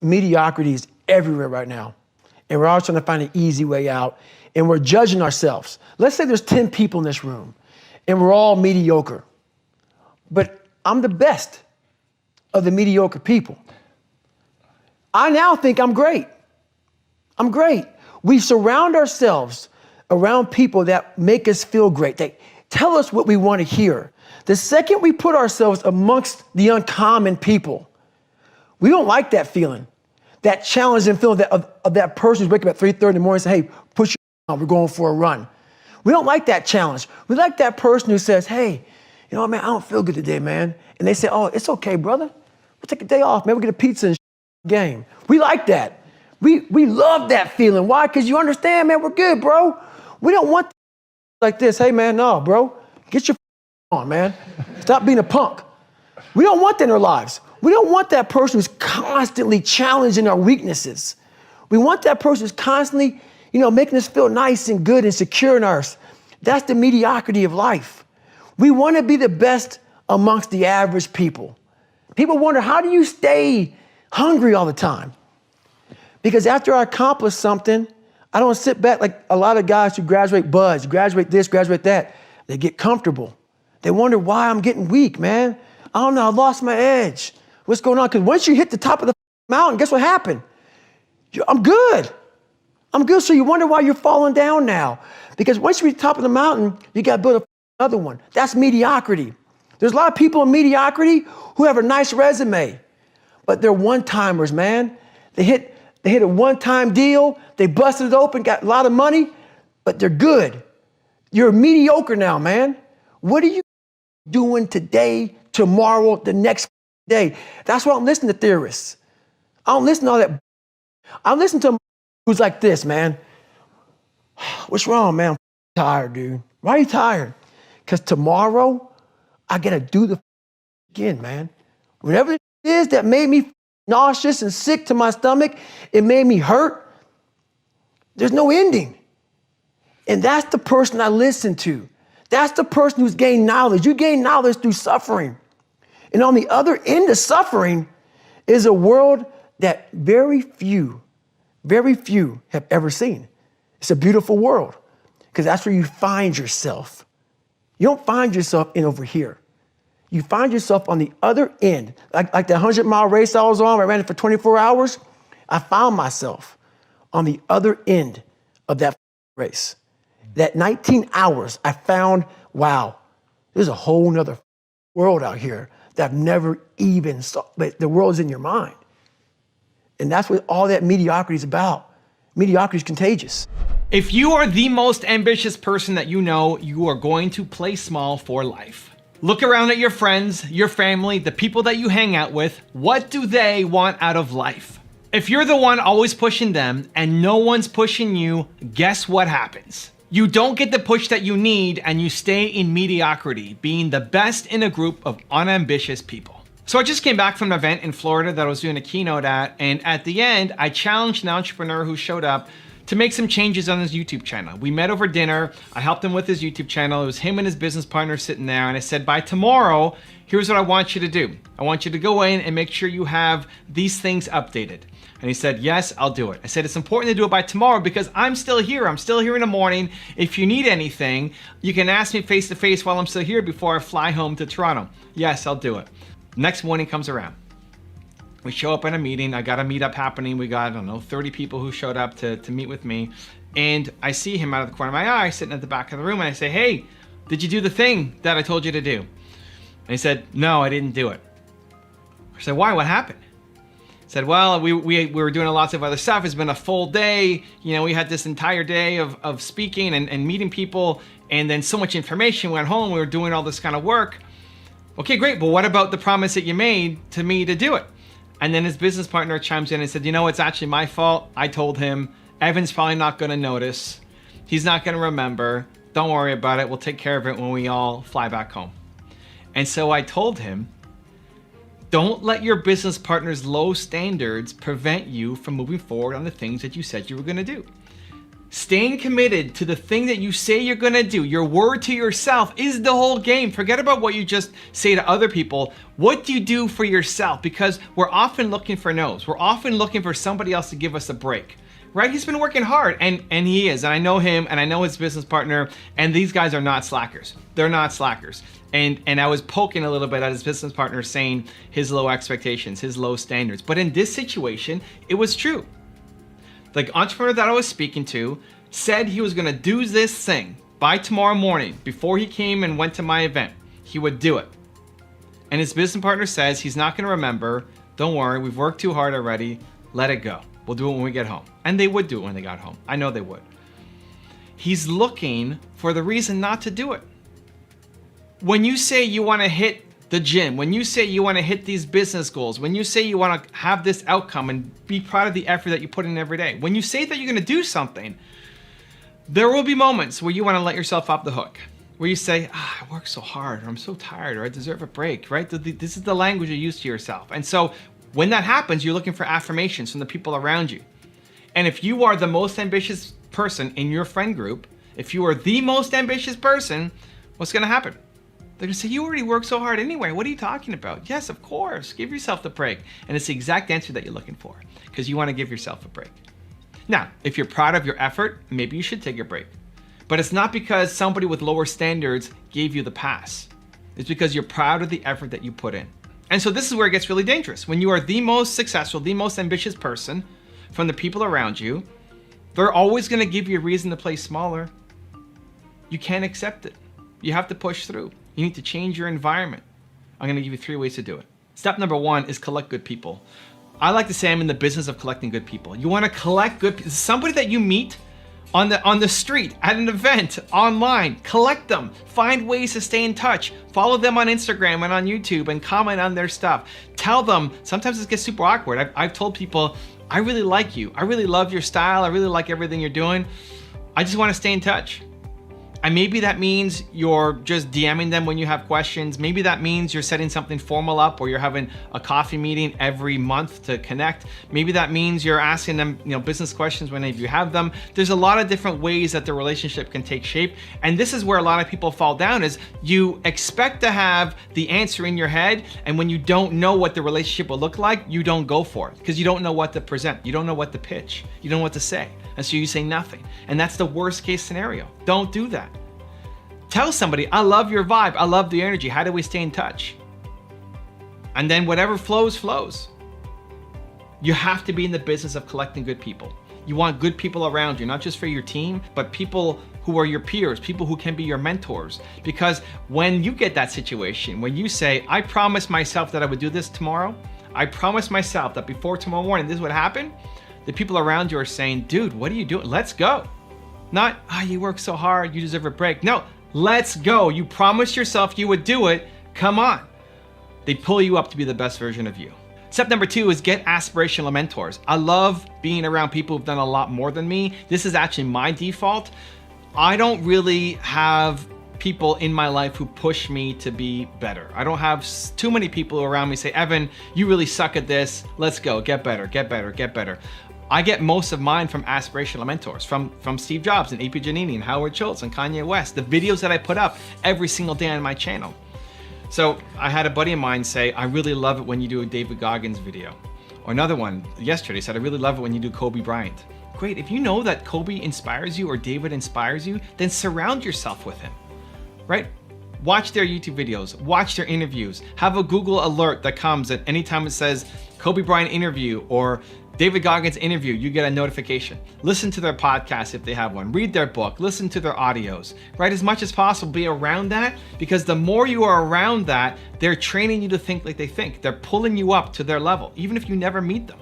mediocrity is everywhere right now. And we're always trying to find an easy way out. And we're judging ourselves. Let's say there's 10 people in this room and we're all mediocre. But I'm the best of the mediocre people. I now think I'm great. I'm great. We surround ourselves around people that make us feel great. They tell us what we want to hear. The second we put ourselves amongst the uncommon people, we don't like that feeling, that challenging feeling of that person who's waking up at 3:30 in the morning and say, hey, push your on, we're going for a run. We don't like that challenge. We like that person who says, hey, you know what, man, I don't feel good today, man. And they say, oh, it's okay, brother. We'll take a day off, man. We'll get a pizza and game. We like that. We love that feeling. Why? Because you understand, man, we're good, bro. We don't want like this. Hey, man, no, bro. Get your on, man. Stop being a punk. We don't want that in our lives. We don't want that person who's constantly challenging our weaknesses. We want that person who's constantly, making us feel nice and good and secure in ours. That's the mediocrity of life. We want to be the best amongst the average people. People wonder, how do you stay hungry all the time? Because after I accomplish something, I don't sit back like a lot of guys who graduate buds, graduate this, graduate that. They get comfortable. They wonder why I'm getting weak, man. I don't know, I lost my edge. What's going on? Because once you hit the top of the mountain, guess what happened? I'm good. I'm good. So you wonder why you're falling down now. Because once you reach the top of the mountain, you got to build another one. That's mediocrity. There's a lot of people in mediocrity who have a nice resume, but they're one-timers, man. They hit a one-time deal, they busted it open, got a lot of money, but they're good. You're mediocre now, man. What are you doing today, tomorrow, the next day? That's why I don't listen to theorists. I don't listen to all that. I listen to who's like this, man. What's wrong, man? I'm tired, dude. Why are you tired? Because tomorrow, I got to do the again, man. Whatever it is that made me nauseous and sick to my stomach, it made me hurt. There's no ending. And that's the person I listen to. That's the person who's gained knowledge. You gain knowledge through suffering. And on the other end of suffering is a world that very few have ever seen. It's a beautiful world because that's where you find yourself. You don't find yourself in over here. You find yourself on the other end. Like the 100-mile race I was on, I ran it for 24 hours. I found myself on the other end of that race. That 19 hours, I found, wow, there's a whole nother world out here that I've never even saw, but the world is in your mind. And that's what all that mediocrity is about. Mediocrity is contagious. If you are the most ambitious person that you know, you are going to play small for life. Look around at your friends, your family, the people that you hang out with. What do they want out of life? If you're the one always pushing them and no one's pushing you, guess what happens? You don't get the push that you need and you stay in mediocrity, being the best in a group of unambitious people. So I just came back from an event in Florida that I was doing a keynote at, and at the end, I challenged an entrepreneur who showed up to make some changes on his YouTube channel. We met over dinner, I helped him with his YouTube channel, it was him and his business partner sitting there, and I said, by tomorrow, here's what I want you to do. I want you to go in and make sure you have these things updated. And he said, yes, I'll do it. I said, it's important to do it by tomorrow because I'm still here. I'm still here in the morning. If you need anything, you can ask me face to face while I'm still here before I fly home to Toronto. Yes, I'll do it. Next morning comes around. We show up in a meeting. I got a meetup happening. We got, I don't know, 30 people who showed up to meet with me. And I see him out of the corner of my eye sitting at the back of the room. And I say, hey, did you do the thing that I told you to do? And he said, no, I didn't do it. I said, why? What happened? He said, well, we were doing lots of other stuff. It's been a full day. You know, we had this entire day of speaking and meeting people. And then so much information. We went home. We were doing all this kind of work. Okay, great. But what about the promise that you made to me to do it? And then his business partner chimes in and said, you know, it's actually my fault. I told him. Evan's probably not going to notice. He's not going to remember. Don't worry about it. We'll take care of it when we all fly back home. And so I told him, don't let your business partner's low standards prevent you from moving forward on the things that you said you were going to do. Staying committed to the thing that you say you're gonna do, your word to yourself, is the whole game. Forget about what you just say to other people. What do you do for yourself? Because we're often looking for no's. We're often looking for somebody else to give us a break, right? He's been working hard, and he is. And I know him, and I know his business partner, and these guys are not slackers. They're not slackers. And I was poking a little bit at his business partner, saying his low expectations, his low standards. But in this situation, it was true. The entrepreneur that I was speaking to said he was gonna do this thing by tomorrow morning before he came and went to my event. He would do it. And his business partner says he's not gonna remember. Don't worry, we've worked too hard already. Let it go. We'll do it when we get home. And they would do it when they got home. I know they would. He's looking for the reason not to do it. When you say you wanna hit the gym, when you say you want to hit these business goals, when you say you want to have this outcome and be proud of the effort that you put in every day, when you say that you're going to do something, there will be moments where you want to let yourself off the hook, where you say, I work so hard, or I'm so tired, or I deserve a break, right? This is the language you use to yourself. And so when that happens, you're looking for affirmations from the people around you. And if you are the most ambitious person in your friend group, if you are the most ambitious person, what's going to happen? They're gonna say, you already work so hard anyway. What are you talking about? Yes, of course. Give yourself the break. And it's the exact answer that you're looking for, because you want to give yourself a break. Now, if you're proud of your effort, maybe you should take a break. But it's not because somebody with lower standards gave you the pass. It's because you're proud of the effort that you put in. And so this is where it gets really dangerous. When you are the most successful, the most ambitious person from the people around you, they're always gonna give you a reason to play smaller. You can't accept it. You have to push through. You need to change your environment. I'm gonna give you 3 ways to do it. Step number 1 is collect good people. I like to say I'm in the business of collecting good people. You wanna collect good people. Somebody that you meet on the street, at an event, online, collect them. Find ways to stay in touch. Follow them on Instagram and on YouTube and comment on their stuff. Tell them, sometimes it gets super awkward. I've told people, I really like you. I really love your style. I really like everything you're doing. I just wanna stay in touch. And maybe that means you're just DMing them when you have questions. Maybe that means you're setting something formal up, or you're having a coffee meeting every month to connect. Maybe that means you're asking them, business questions whenever you have them. There's a lot of different ways that the relationship can take shape. And this is where a lot of people fall down, is you expect to have the answer in your head. And when you don't know what the relationship will look like, you don't go for it, because you don't know what to present. You don't know what to pitch. You don't know what to say. And so you say nothing. And that's the worst case scenario. Don't do that. Tell somebody, I love your vibe. I love the energy. How do we stay in touch? And then whatever flows, flows. You have to be in the business of collecting good people. You want good people around you, not just for your team, but people who are your peers, people who can be your mentors. Because when you get that situation, when you say, I promised myself that I would do this tomorrow, I promised myself that before tomorrow morning this would happen, the people around you are saying, dude, what are you doing? Let's go. Not, you work so hard, you deserve a break. No, let's go. You promised yourself you would do it. Come on. They pull you up to be the best version of you. Step number 2 is get aspirational mentors. I love being around people who've done a lot more than me. This is actually my default. I don't really have people in my life who push me to be better. I don't have too many people around me say, Evan, you really suck at this. Let's go, get better, get better, get better. I get most of mine from aspirational mentors, from Steve Jobs and AP Giannini and Howard Schultz and Kanye West, the videos that I put up every single day on my channel. So I had a buddy of mine say, I really love it when you do a David Goggins video. Or another one yesterday said, I really love it when you do Kobe Bryant. Great, if you know that Kobe inspires you or David inspires you, then surround yourself with him, right? Watch their YouTube videos, watch their interviews, have a Google alert that comes at any time it says Kobe Bryant interview or David Goggins interview, you get a notification. Listen to their podcast if they have one. Read their book, listen to their audios, right? As much as possible, be around that, because the more you are around that, they're training you to think like they think. They're pulling you up to their level, even if you never meet them.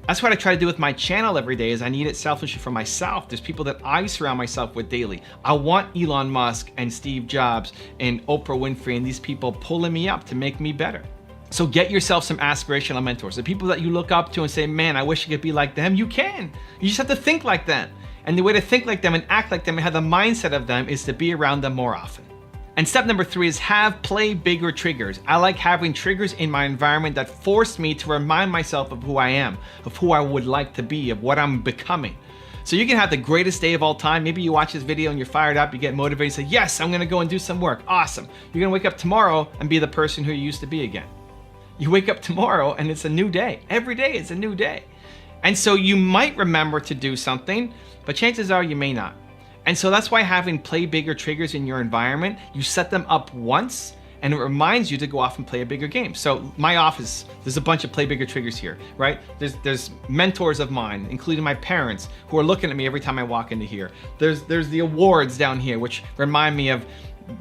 That's what I try to do with my channel every day, is I need it selfishly for myself. There's people that I surround myself with daily. I want Elon Musk and Steve Jobs and Oprah Winfrey and these people pulling me up to make me better. So get yourself some aspirational mentors, the people that you look up to and say, man, I wish I could be like them. You can. You just have to think like them. And the way to think like them and act like them and have the mindset of them is to be around them more often. And step number 3 is play bigger triggers. I like having triggers in my environment that force me to remind myself of who I am, of who I would like to be, of what I'm becoming. So you can have the greatest day of all time. Maybe you watch this video and you're fired up, you get motivated, say, yes, I'm gonna go and do some work. Awesome. You're gonna wake up tomorrow and be the person who you used to be again. You wake up tomorrow and it's a new day. Every day is a new day. And so you might remember to do something, but chances are you may not. And so that's why having play bigger triggers in your environment, you set them up once and it reminds you to go off and play a bigger game. So my office, there's a bunch of play bigger triggers here, right? There's mentors of mine, including my parents, who are looking at me every time I walk into here. There's the awards down here, which remind me of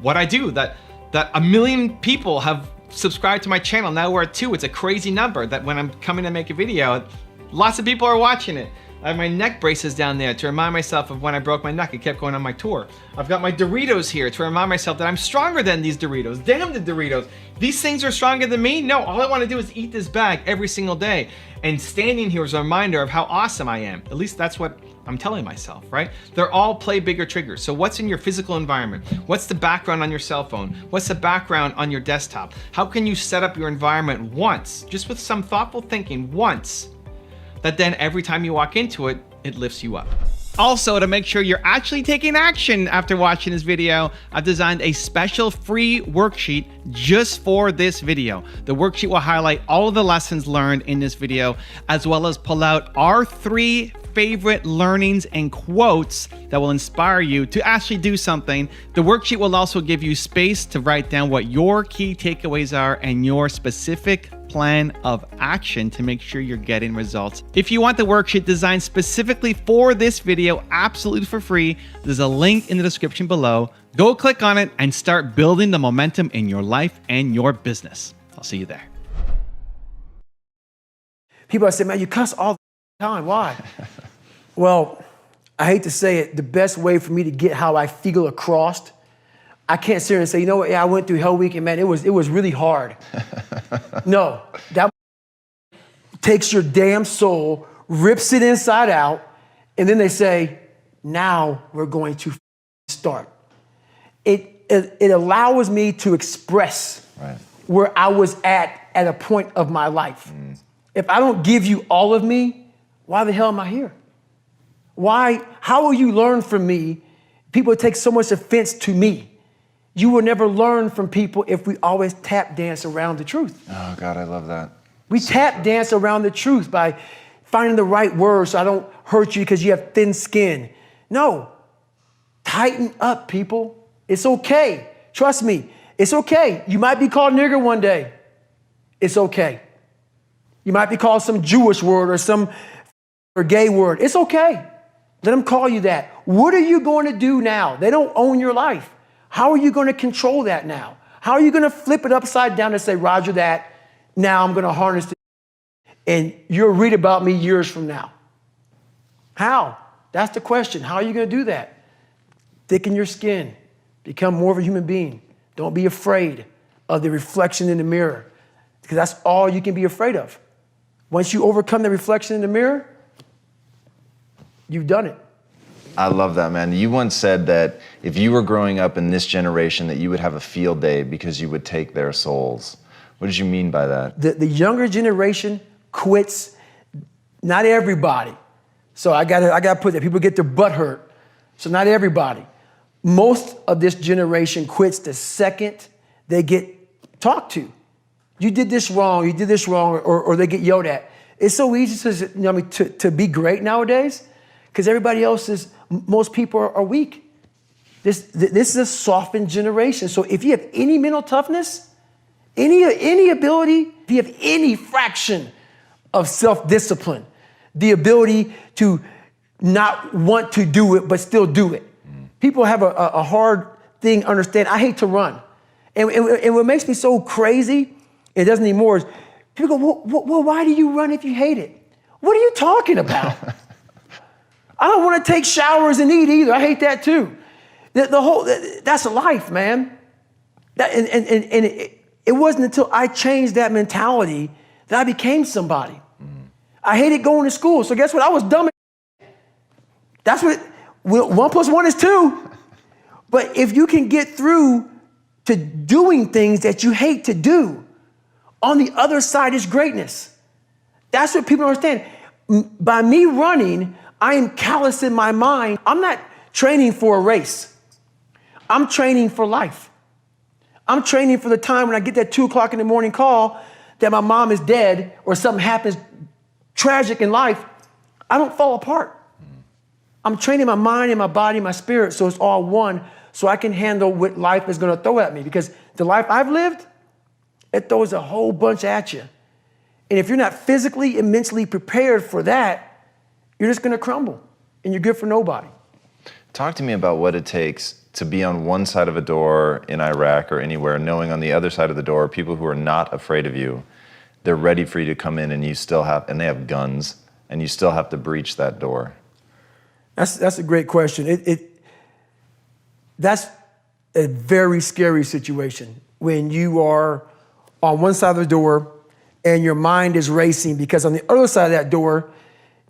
what I do, that 1 million people have subscribed to my channel. Now we're at 2. It's a crazy number that when I'm coming to make a video, lots of people are watching it. I have my neck braces down there to remind myself of when I broke my neck. I kept going on my tour. I've got my Doritos here to remind myself that I'm stronger than these Doritos. Damn the Doritos. These things are stronger than me? No, all I want to do is eat this bag every single day. And standing here is a reminder of how awesome I am. At least that's what I'm telling myself, right? They're all play bigger triggers. So what's in your physical environment? What's the background on your cell phone? What's the background on your desktop? How can you set up your environment once, just with some thoughtful thinking once, that then every time you walk into it, it lifts you up. Also, to make sure you're actually taking action after watching this video, I've designed a special free worksheet just for this video. The worksheet will highlight all of the lessons learned in this video, as well as pull out our 3 favorite learnings and quotes that will inspire you to actually do something. The worksheet will also give you space to write down what your key takeaways are and your specific plan of action to make sure you're getting results. If you want the worksheet designed specifically for this video, absolutely for free, there's a link in the description below. Go click on it and start building the momentum in your life and your business. I'll see you there. People say, man, you cuss all the time. Why? Well, I hate to say it, the best way for me to get how I feel across, I can't sit here and say, you know what, yeah, I went through Hell Week and man, it was really hard. No, that takes your damn soul, rips it inside out, and then they say, now we're going to start. It allows me to express where I was at a point of my life. If I don't give you all of me, why the hell am I here? Why? How will you learn from me? People take so much offense to me. You will never learn from people if we always tap dance around the truth. Oh God, I love that. We tap dance around the truth by finding the right words so I don't hurt you because you have thin skin. No, tighten up, people. It's okay. Trust me, it's okay. You might be called nigger one day. It's okay. You might be called some Jewish word or some gay word. It's okay. Let them call you that. What are you going to do now? They don't own your life. How are you going to control that now? How are you going to flip it upside down and say, Roger that, now I'm going to harness it, and you'll read about me years from now? How? That's the question. How are you going to do that? Thicken your skin. Become more of a human being. Don't be afraid of the reflection in the mirror, because that's all you can be afraid of. Once you overcome the reflection in the mirror, you've done it. I love that, man. You once said that if you were growing up in this generation, that you would have a field day because you would take their souls. What did you mean by that? The younger generation quits. Not everybody. So I gotta put that. People get their butt hurt. So not everybody. Most of this generation quits the second they get talked to. You did this wrong, or they get yelled at. It's so easy to be great nowadays because everybody else is, most people are weak. This is a softened generation. So if you have any mental toughness, any ability, if you have any fraction of self-discipline, the ability to not want to do it but still do it. People have a hard thing understand. I hate to run. And what makes me so crazy, it doesn't anymore, is people go, well, why do you run if you hate it? What are you talking about? I don't want to take showers and eat either. I hate that too. That's life, man. It wasn't until I changed that mentality that I became somebody. I hated going to school. So guess what? I was dumb. That's what, 1 + 1 is 2. But if you can get through to doing things that you hate to do, on the other side is greatness. That's what people don't understand. By me running, I am callous in my mind. I'm not training for a race. I'm training for life. I'm training for the time when I get that 2 o'clock in the morning call that my mom is dead or something happens tragic in life. I don't fall apart. I'm training my mind and my body and my spirit so it's all one, so I can handle what life is going to throw at me. Because the life I've lived, it throws a whole bunch at you. And if you're not physically and mentally prepared for that, you're just going to crumble and you're good for nobody. Talk to me about what it takes to be on one side of a door in Iraq or anywhere, knowing on the other side of the door, people who are not afraid of you, they're ready for you to come in and you still have, and they have guns, and you still have to breach that door. That's a great question. That's a very scary situation when you are on one side of the door and your mind is racing, because on the other side of that door,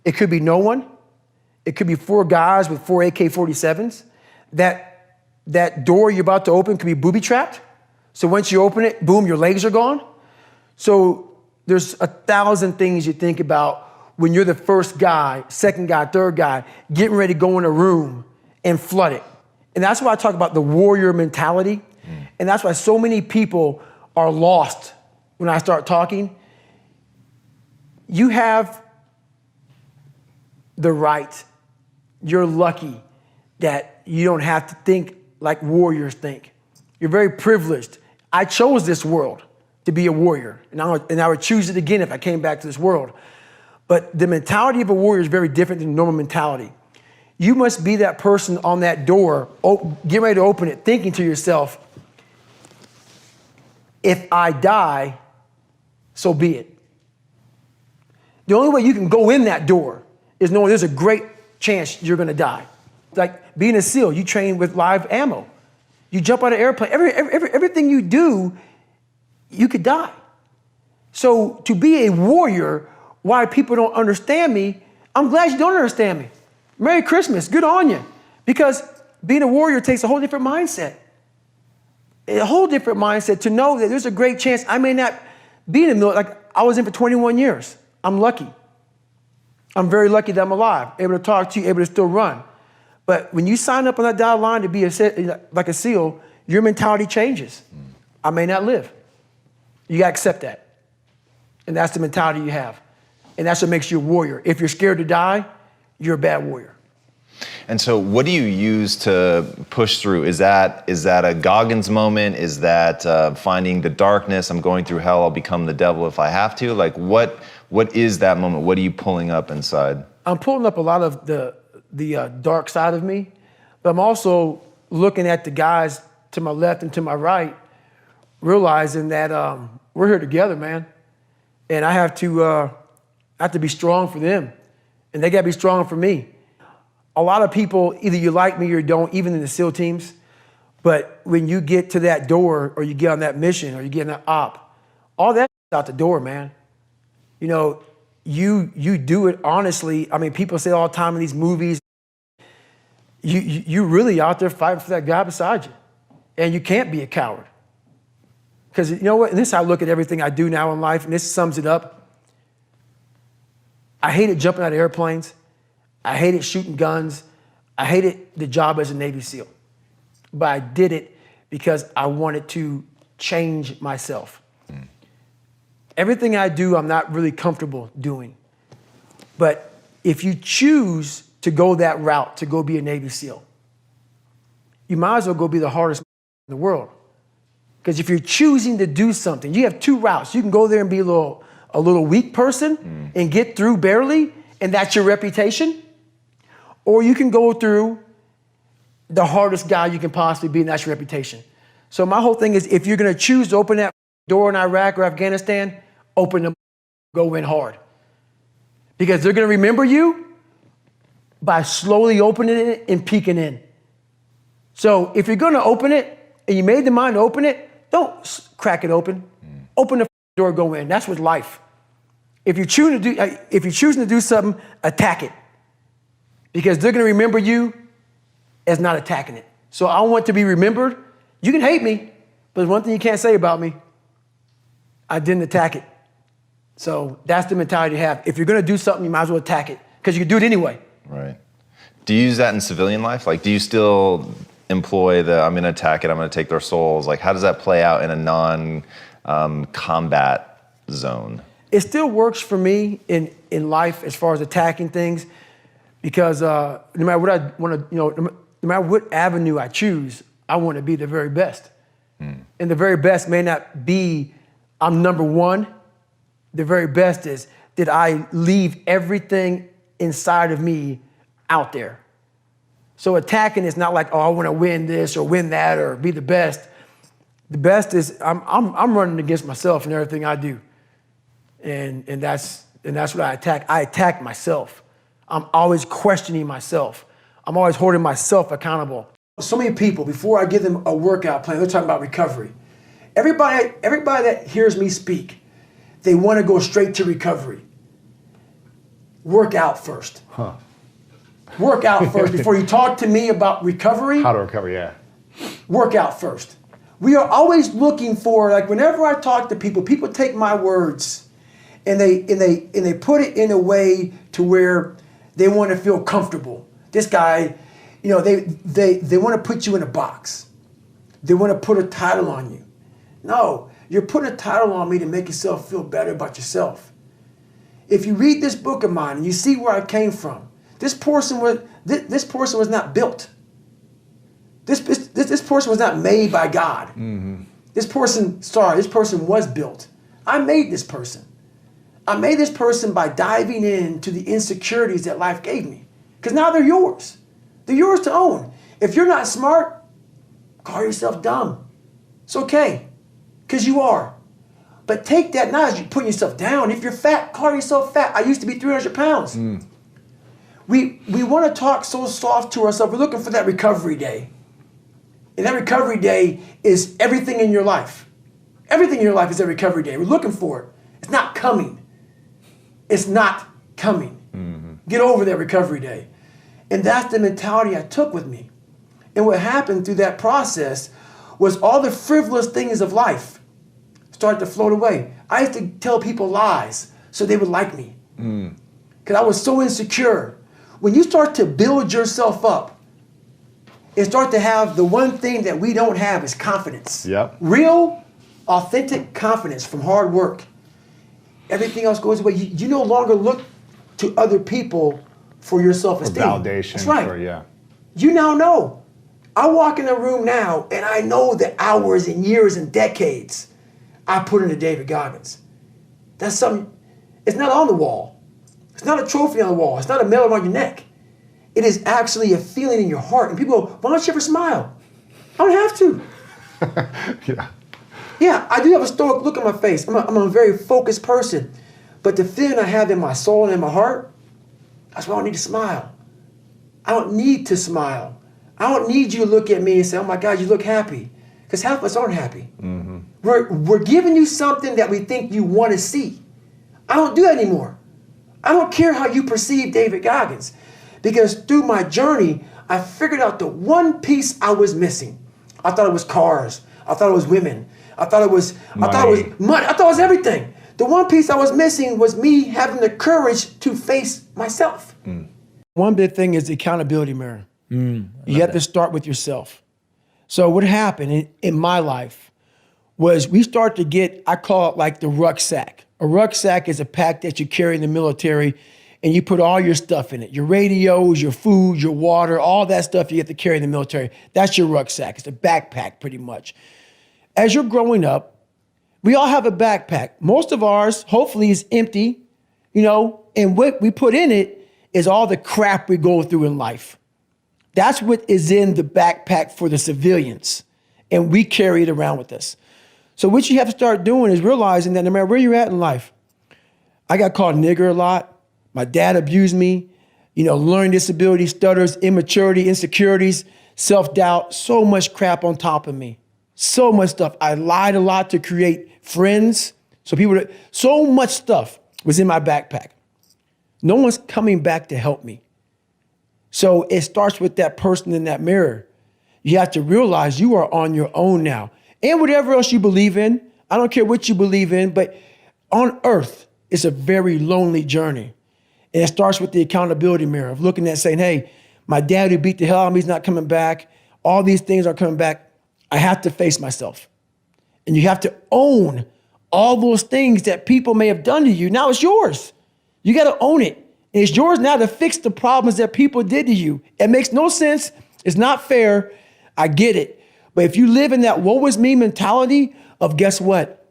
it could be no one. It could be 4 guys with 4 AK-47s. That door you're about to open could be booby-trapped. So once you open it, boom, your legs are gone. So there's 1,000 things you think about when you're the first guy, second guy, third guy, getting ready to go in a room and flood it. And that's why I talk about the warrior mentality. And that's why so many people are lost when I start talking. You have the right. You're lucky that you don't have to think like warriors think. You're very privileged. I chose this world to be a warrior, and I would choose it again if I came back to this world. But the mentality of a warrior is very different than normal mentality. You must be that person on that door, get ready to open it, thinking to yourself, if I die, so be it. The only way you can go in that door is knowing there's a great chance you're gonna die. Like being a SEAL, you train with live ammo. You jump out of an airplane, everything you do, you could die. So to be a warrior, why people don't understand me, I'm glad you don't understand me. Merry Christmas, good on you. Because being a warrior takes a whole different mindset. A whole different mindset to know that there's a great chance I may not be in the military. Like I was in for 21 years. I'm lucky. I'm very lucky that I'm alive, able to talk to you, able to still run. But when you sign up on that dotted line to be like a SEAL, your mentality changes. I may not live. You gotta accept that. And that's the mentality you have. And that's what makes you a warrior. If you're scared to die, you're a bad warrior. And so what do you use to push through? Is that a Goggins moment? Is that finding the darkness? I'm going through hell, I'll become the devil if I have to? Like what is that moment? What are you pulling up inside? I'm pulling up a lot of the dark side of me, but I'm also looking at the guys to my left and to my right, realizing that we're here together, man. And I have to be strong for them, and they gotta be strong for me. A lot of people, either you like me or don't, even in the SEAL teams, but when you get to that door or you get on that mission or you get in that op, all that's out the door, man. You know, you do it honestly. I mean, people say all the time in these movies, you really out there fighting for that guy beside you. And you can't be a coward. Because you know what, and this is how I look at everything I do now in life, and this sums it up. I hated jumping out of airplanes. I hated shooting guns. I hated the job as a Navy SEAL. But I did it because I wanted to change myself. Everything I do, I'm not really comfortable doing. But if you choose to go that route, to go be a Navy SEAL, you might as well go be the hardest in the world. Because if you're choosing to do something, you have 2 routes. You can go there and be a little weak person and get through barely, and that's your reputation. Or you can go through the hardest guy you can possibly be, and that's your reputation. So my whole thing is, if you're gonna choose to open that door in Iraq or Afghanistan, open them, go in hard. Because they're gonna remember you by slowly opening it and peeking in. So if you're gonna open it, and you made the mind to open it, don't crack it open. Open the door, go in. That's with life. If you're choosing to do something, attack it. Because they're gonna remember you as not attacking it. So I want to be remembered. You can hate me, but there's one thing you can't say about me. I didn't attack it. So that's the mentality you have. If you're gonna do something, you might as well attack it, because you can do it anyway. Right. Do you use that in civilian life? Like, do you still employ I'm going to attack it, I'm going to take their souls? Like, how does that play out in a non-combat zone? It still works for me in life as far as attacking things, because no matter what I want to, no matter what avenue I choose, I want to be the very best. And the very best may not be I'm number one. The very best is that I leave everything inside of me out there. So attacking is not like, oh, I want to win this or win that or be the best. The best is I'm running against myself in everything I do. And that's what I attack. I attack myself. I'm always questioning myself. I'm always holding myself accountable. So many people, before I give them a workout plan, they're talking about recovery. Everybody that hears me speak, they want to go straight to recovery. Work out first. Work out first. Before you talk to me about recovery. How to recover, yeah. Work out first. We are always looking for, like whenever I talk to people, people take my words and they put it in a way to where they want to feel comfortable. This guy, they want to put you in a box. They want to put a title on you. No, you're putting a title on me to make yourself feel better about yourself. If you read this book of mine and you see where I came from, this person was not built. This person was not made by God. Mm-hmm. This person was built. I made this person. I made this person by diving into the insecurities that life gave me. Because now they're yours. They're yours to own. If you're not smart, call yourself dumb. It's okay, because you are. But take that not as you putting yourself down. If you're fat, call yourself fat. I used to be 300 pounds. We want to talk so soft to ourselves. We're looking for that recovery day. And that recovery day is everything in your life. Everything in your life is a recovery day. We're looking for it. It's not coming. It's not coming. Mm-hmm. Get over that recovery day. And that's the mentality I took with me. And what happened through that process was all the frivolous things of life started to float away. I used to tell people lies so they would like me. Because I was so insecure. When you start to build yourself up, and start to have the one thing that we don't have is confidence. Yep. Real, authentic confidence from hard work. Everything else goes away. You no longer look to other people for your self-esteem. For validation. That's right. You now know. I walk in a room now and I know the hours and years and decades I put into David Goggins. That's something, it's not on the wall. It's not a trophy on the wall. It's not a medal on your neck. It is actually a feeling in your heart. And people go, why don't you ever smile? I don't have to. Yeah, I do have a stoic look on my face. I'm a very focused person. But the feeling I have in my soul and in my heart, that's why I don't need to smile. I don't need to smile. I don't need you to look at me and say, oh my God, you look happy. Because half of us aren't happy. Mm-hmm. We're giving you something that we think you want to see. I don't do that anymore. I don't care how you perceive David Goggins. Because through my journey, I figured out the one piece I was missing. I thought it was cars. I thought it was women. I thought it was money. I thought it was everything. The one piece I was missing was me having the courage to face myself. One big thing is the accountability mirror. You have to start with yourself. So what happened in my life was we start to get, I call it like the rucksack. A rucksack is a pack that you carry in the military and you put all your stuff in it. Your radios, your food, your water, all that stuff you have to carry in the military. That's your rucksack. It's a backpack pretty much. As you're growing up, we all have a backpack. Most of ours, hopefully, is empty, and what we put in it is all the crap we go through in life. That's what is in the backpack for the civilians, and we carry it around with us. So what you have to start doing is realizing that no matter where you're at in life, I got called nigger a lot. My dad abused me, learning disability, stutters, immaturity, insecurities, self-doubt, so much crap on top of me. So much stuff. I lied a lot to create friends. So much stuff was in my backpack. No one's coming back to help me. So it starts with that person in that mirror. You have to realize you are on your own now. And whatever else you believe in, I don't care what you believe in, but on earth, it's a very lonely journey. And it starts with the accountability mirror of looking at saying, hey, my dad who beat the hell out of me is not coming back. All these things are coming back. I have to face myself. And you have to own all those things that people may have done to you. Now it's yours. You got to own it. And it's yours now to fix the problems that people did to you. It makes no sense. It's not fair. I get it. But if you live in that woe is me mentality of guess what?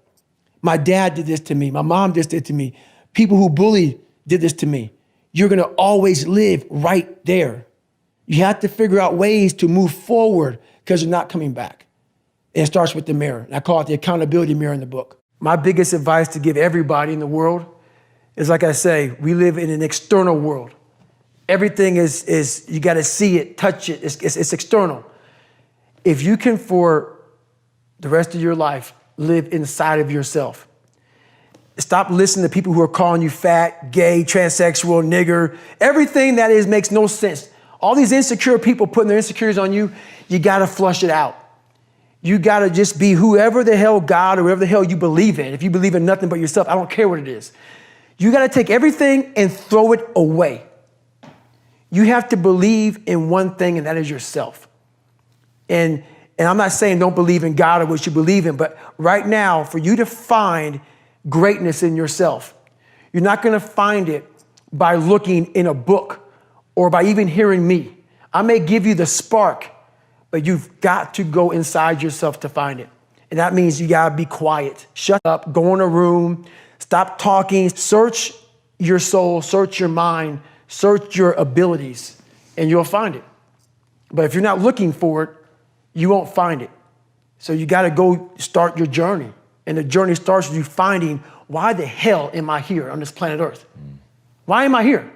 My dad did this to me. My mom just did to me. People who bullied did this to me. You're going to always live right there. You have to figure out ways to move forward because you're not coming back. And it starts with the mirror. And I call it the accountability mirror in the book. My biggest advice to give everybody in the world is, like I say, we live in an external world. Everything is you got to see it, touch it. It's external. If you can, for the rest of your life, live inside of yourself. Stop listening to people who are calling you fat, gay, transsexual, nigger. Everything that is makes no sense. All these insecure people putting their insecurities on you, you got to flush it out. You got to just be whoever the hell God or whatever the hell you believe in. If you believe in nothing but yourself, I don't care what it is. You got to take everything and throw it away. You have to believe in one thing, and that is yourself. And I'm not saying don't believe in God or what you believe in, but right now, for you to find greatness in yourself, you're not going to find it by looking in a book or by even hearing me. I may give you the spark, but you've got to go inside yourself to find it. And that means you got to be quiet. Shut up, go in a room, stop talking, search your soul, search your mind, search your abilities, and you'll find it. But if you're not looking for it, you won't find it. So you got to go start your journey. And the journey starts with you finding, why the hell am I here on this planet Earth? Why am I here?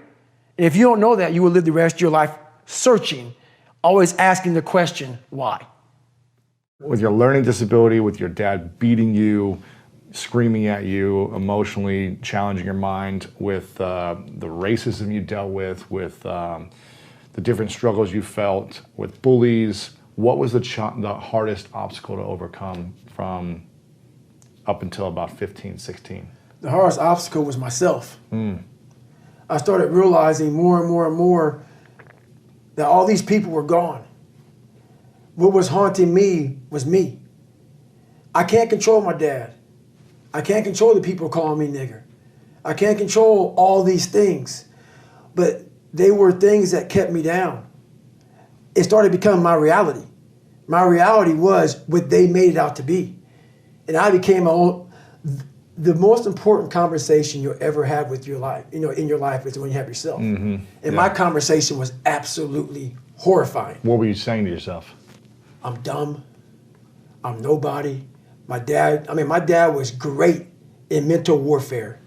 And if you don't know that, you will live the rest of your life searching, always asking the question, why? With your learning disability, with your dad beating you, screaming at you, emotionally challenging your mind, with the racism you dealt with the different struggles you felt, with bullies, what was the hardest obstacle to overcome from up until about 15, 16? The hardest obstacle was myself. I started realizing more and more and more that all these people were gone. What was haunting me was me. I can't control my dad. I can't control the people calling me nigger. I can't control all these things, but they were things that kept me down. It started becoming my reality. My reality was what they made it out to be. And I became the most important conversation you'll ever have with your life, in your life, is when you have yourself. And my conversation was absolutely horrifying. What were you saying to yourself? I'm dumb. I'm nobody. My dad was great in mental warfare.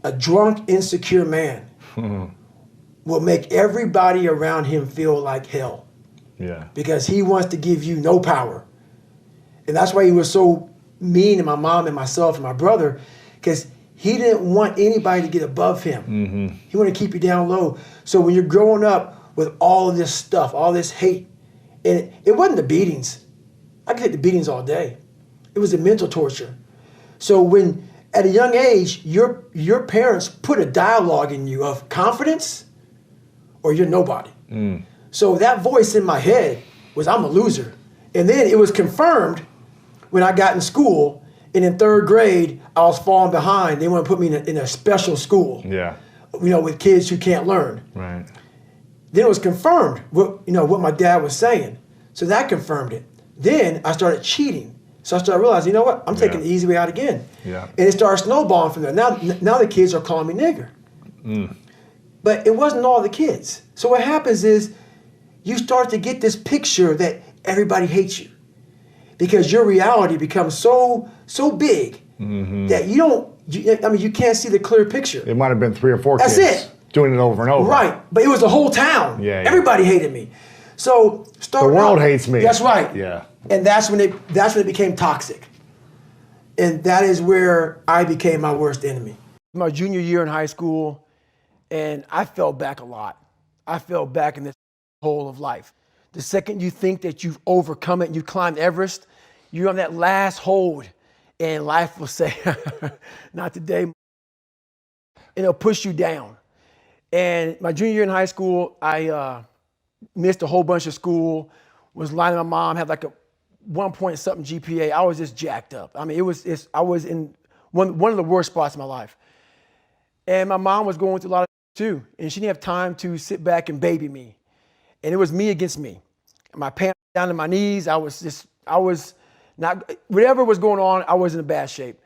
A drunk, insecure man will make everybody around him feel like hell. Yeah. Because he wants to give you no power. And that's why he was so mean to my mom and myself and my brother, because he didn't want anybody to get above him. He wanted to keep you down low. So when you're growing up with all of this stuff, all this hate, and it wasn't the beatings. I could take the beatings all day. It was the mental torture. So when, at a young age, your parents put a dialogue in you of confidence or you're nobody. So that voice in my head was, I'm a loser. And then it was confirmed when I got in school, and in third grade, I was falling behind. They want to put me in a special school. Yeah. With kids who can't learn. Right. Then it was confirmed what my dad was saying. So that confirmed it. Then I started cheating. So I started realizing, I'm taking the easy way out again. Yeah. And it started snowballing from there. Now the kids are calling me nigger. But it wasn't all the kids. So what happens is you start to get this picture that everybody hates you, because your reality becomes so big that you can't see the clear picture. It might have been 3 or 4 kids. That's it. Doing it over and over. Right, but it was the whole town. Yeah. Everybody hated me. So the world hates me. That's right. Yeah. And that's when it became toxic. And that is where I became my worst enemy. My junior year in high school, and I fell back a lot. I fell back in this hole of life. The second you think that you've overcome it and you climbed Everest, you're on that last hold, and life will say, not today. And it'll push you down. And my junior year in high school, I missed a whole bunch of school, was lying to my mom, had like a 1 point something GPA. I was just jacked up. I mean, I was in one of the worst spots in my life. And my mom was going through a lot of too, and she didn't have time to sit back and baby me. And it was me against me. My pants down to my knees. I was not, whatever was going on, I was in a bad shape.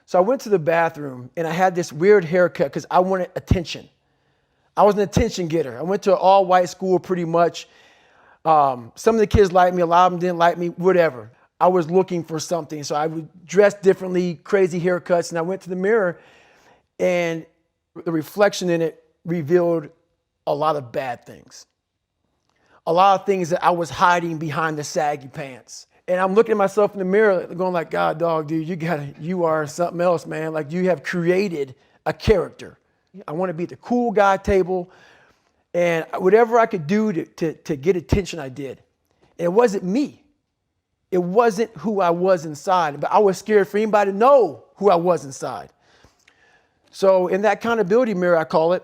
So I went to the bathroom and I had this weird haircut because I wanted attention. I was an attention getter. I went to an all-white school pretty much. Some of the kids liked me, a lot of them didn't like me, whatever. I was looking for something. So I would dress differently, crazy haircuts, and I went to the mirror and the reflection in it revealed a lot of bad things. A lot of things that I was hiding behind the saggy pants. And I'm looking at myself in the mirror going like, God, dog, dude, you are something else, man. Like you have created a character. I want to be at the cool guy table. And whatever I could do to get attention, I did. And it wasn't me. It wasn't who I was inside. But I was scared for anybody to know who I was inside. So in that accountability mirror, I call it,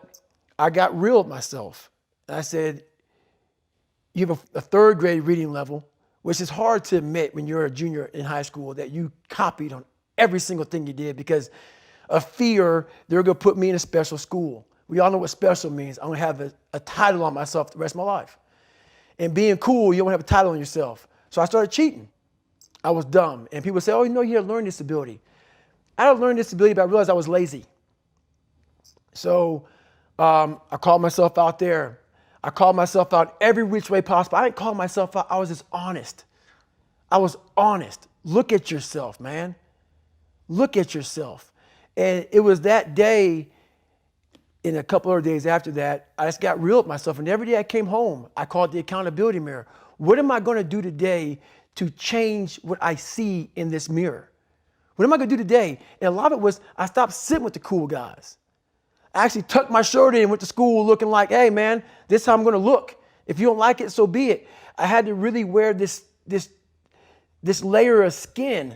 I got real with myself. And I said, you have a third grade reading level, which is hard to admit when you're a junior in high school that you copied on every single thing you did because of fear they're going to put me in a special school. We all know what special means. I'm going to have a title on myself the rest of my life. And being cool, you don't have a title on yourself. So I started cheating. I was dumb. And people say, oh, you know, you have a learning disability. I had a learning disability, but I realized I was lazy. So I called myself out there. I called myself out every which way possible. I didn't call myself out. I was just honest. I was honest. Look at yourself, man. Look at yourself. And it was that day, in a couple of days after that, I just got real with myself. And every day I came home, I called the accountability mirror. What am I going to do today to change what I see in this mirror? What am I going to do today? And a lot of it was I stopped sitting with the cool guys. I actually tucked my shirt in and went to school looking like, hey, man, this is how I'm going to look. If you don't like it, so be it. I had to really wear this layer of skin.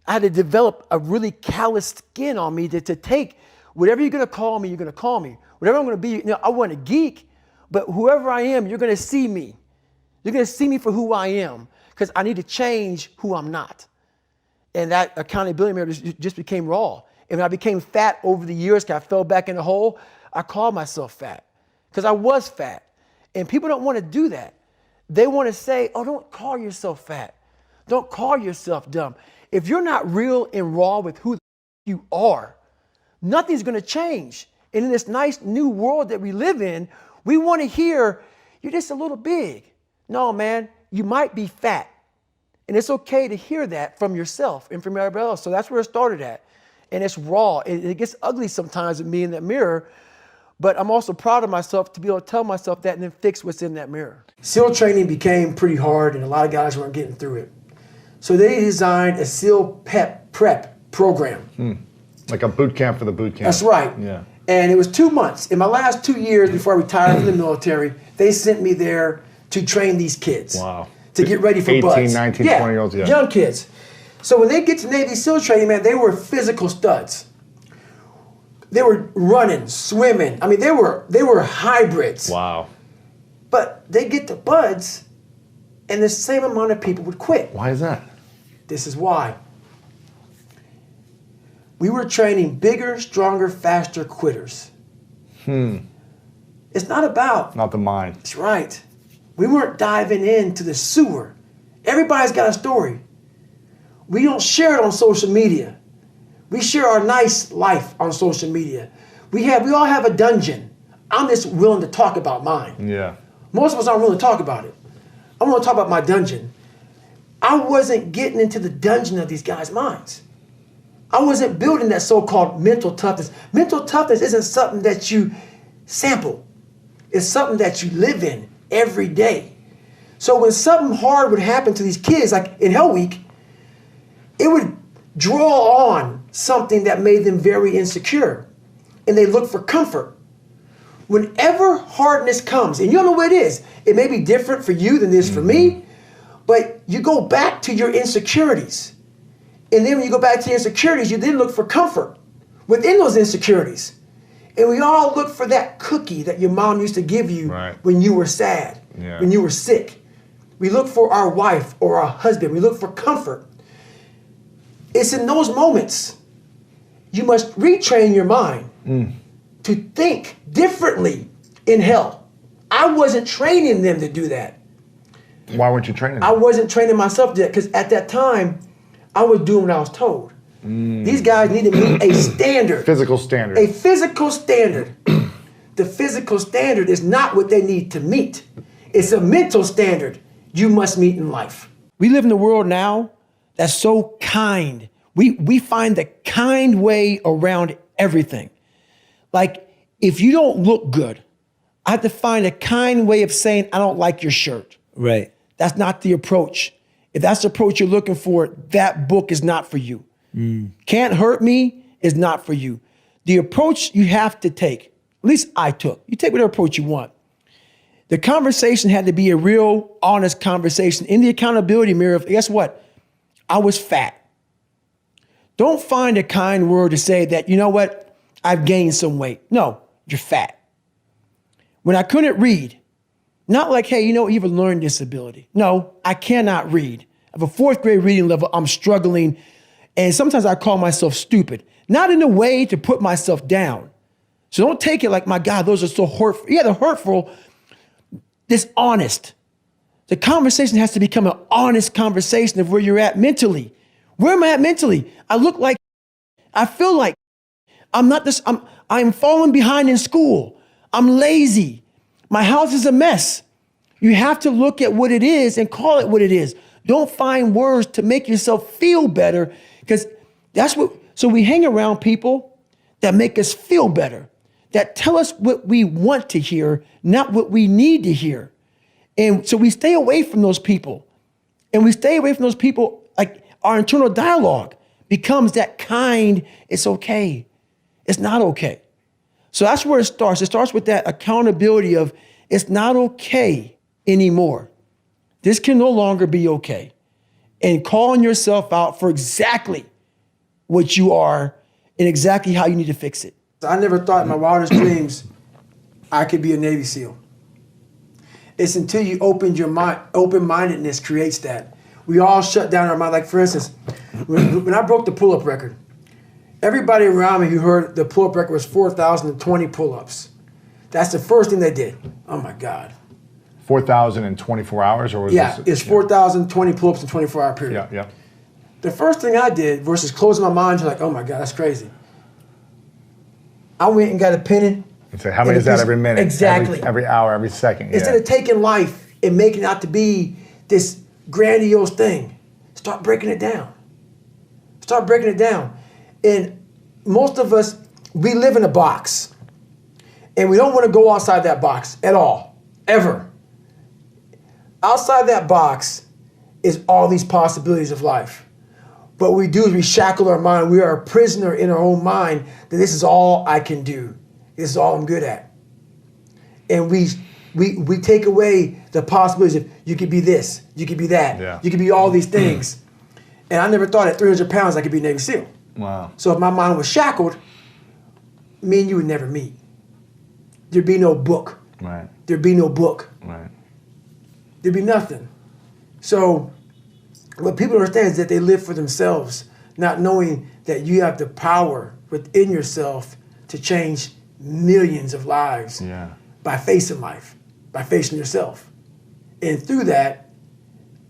I had to develop a really calloused skin on me to take whatever you're going to call me, you're going to call me. Whatever I'm going to be, you know, I wasn't a geek, but whoever I am, you're going to see me. You're going to see me for who I am because I need to change who I'm not. And that accountability mirror just became raw. And when I became fat over the years, because I fell back in the hole, I called myself fat because I was fat. And people don't want to do that. They want to say, oh, don't call yourself fat. Don't call yourself dumb. If you're not real and raw with who you are, nothing's going to change. And in this nice new world that we live in, we want to hear, you're just a little big. No, man, you might be fat. And it's okay to hear that from yourself and from everybody else. So that's where it started at. And it's raw. It gets ugly sometimes with me in that mirror. But I'm also proud of myself to be able to tell myself that and then fix what's in that mirror. SEAL training became pretty hard and a lot of guys weren't getting through it. So they designed a SEAL prep program. Like a boot camp for the boot camp. That's right. Yeah. And it was 2 months. In my last 2 years before I retired from the military, they sent me there to train these kids. Wow. To get ready for 18, buds. 19, yeah, 20-year-olds, yeah. Young kids. So when they get to Navy SEAL training, man, they were physical studs. They were running, swimming. I mean, they were hybrids. Wow. But they get to buds, and the same amount of people would quit. Why is that? This is why. We were training bigger, stronger, faster quitters. It's not about... Not the mind. That's right. We weren't diving into the sewer. Everybody's got a story. We don't share it on social media. We share our nice life on social media. We all have a dungeon. I'm just willing to talk about mine. Yeah. Most of us aren't willing to talk about it. I want to talk about my dungeon. I wasn't getting into the dungeon of these guys' minds. I wasn't building that so-called mental toughness. Mental toughness isn't something that you sample. It's something that you live in every day. So when something hard would happen to these kids, like in Hell Week, it would draw on something that made them very insecure. And they look for comfort. Whenever hardness comes, and you don't know what it is, it may be different for you than it is for me, but you go back to your insecurities. And then when you go back to your insecurities, you then look for comfort within those insecurities. And we all look for that cookie that your mom used to give you when you were sad, when you were sick. We look for our wife or our husband. We look for comfort. It's in those moments you must retrain your mind to think differently in hell. I wasn't training them to do that. Why weren't you training them? I wasn't training myself yet because at that time, I was doing what I was told. These guys need to meet a standard. Physical standard. A physical standard. The physical standard is not what they need to meet. It's a mental standard you must meet in life. We live in a world now that's so kind. We find the kind way around everything. Like, if you don't look good, I have to find a kind way of saying, I don't like your shirt. Right. That's not the approach. If that's the approach you're looking for, that book is not for you. Can't Hurt Me is not for you. The approach you have to take, at least I took, you take whatever approach you want. The conversation had to be a real, honest conversation. In the accountability mirror, guess what? I was fat. Don't find a kind word to say that, you know what, I've gained some weight. No, you're fat. When I couldn't read, not like, hey, you know, you have a learning disability. No, I cannot read. I have a 4th grade reading level. I'm struggling. And sometimes I call myself stupid. Not in a way to put myself down. So don't take it like, my God, those are so hurtful. Yeah, they're hurtful. Dishonest. The conversation has to become an honest conversation of where you're at mentally. Where am I at mentally? I look like, I feel like I'm falling behind in school. I'm lazy. My house is a mess. You have to look at what it is and call it what it is. Don't find words to make yourself feel better, because so we hang around people that make us feel better, that tell us what we want to hear, not what we need to hear. And so we stay away from those people. And we stay away from those people, like our internal dialogue becomes that kind, it's okay. It's not okay. So that's where it starts. It starts with that accountability of it's not okay anymore. This can no longer be okay. And calling yourself out for exactly what you are and exactly how you need to fix it. I never thought in my wildest dreams I could be a Navy SEAL. It's until you opened your mind, open-mindedness creates that. We all shut down our mind. Like, for instance, when I broke the pull-up record, everybody around me who heard the pull-up record was 4,020 pull-ups. That's the first thing they did. Oh my God. 4,000 in 24 hours, or was this? It's 4,020 pull-ups in a 24-hour period. Yeah. The first thing I did versus closing my mind to like, oh my God, that's crazy. I went and got a pen and say, how many is that every minute? Exactly. Every hour, every second. Instead of taking life and making it out to be this grandiose thing, start breaking it down. Start breaking it down. And most of us, we live in a box. And we don't want to go outside that box at all, ever. Outside that box is all these possibilities of life. What we do is we shackle our mind. We are a prisoner in our own mind that this is all I can do. This is all I'm good at. And we take away the possibilities of you could be this, you could be that, you could be all these things. And I never thought at 300 pounds I could be Navy SEAL. Wow. So if my mind was shackled, me and you would never meet. There'd be no book. Right. There'd be no book. Right. There'd be nothing. So what people don't understand is that they live for themselves, not knowing that you have the power within yourself to change millions of lives by facing life, by facing yourself. And through that,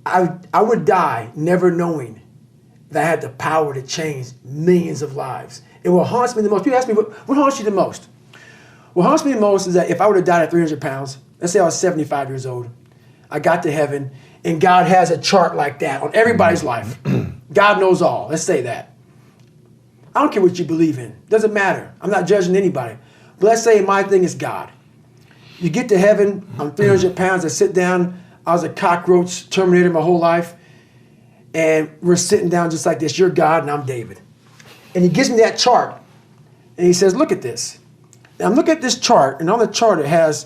I would die never knowing that I had the power to change millions of lives. And what haunts me the most, people ask me, what haunts you the most? What haunts me the most is that if I would have died at 300 pounds, let's say I was 75 years old, I got to heaven, and God has a chart like that on everybody's life. God knows all, let's say that. I don't care what you believe in, doesn't matter. I'm not judging anybody. But let's say my thing is God. You get to heaven, I'm 300 pounds, I sit down, I was a cockroach terminator my whole life, and we're sitting down just like this, you're God and I'm David. And he gives me that chart, and he says, look at this. Now look at this chart, and on the chart it has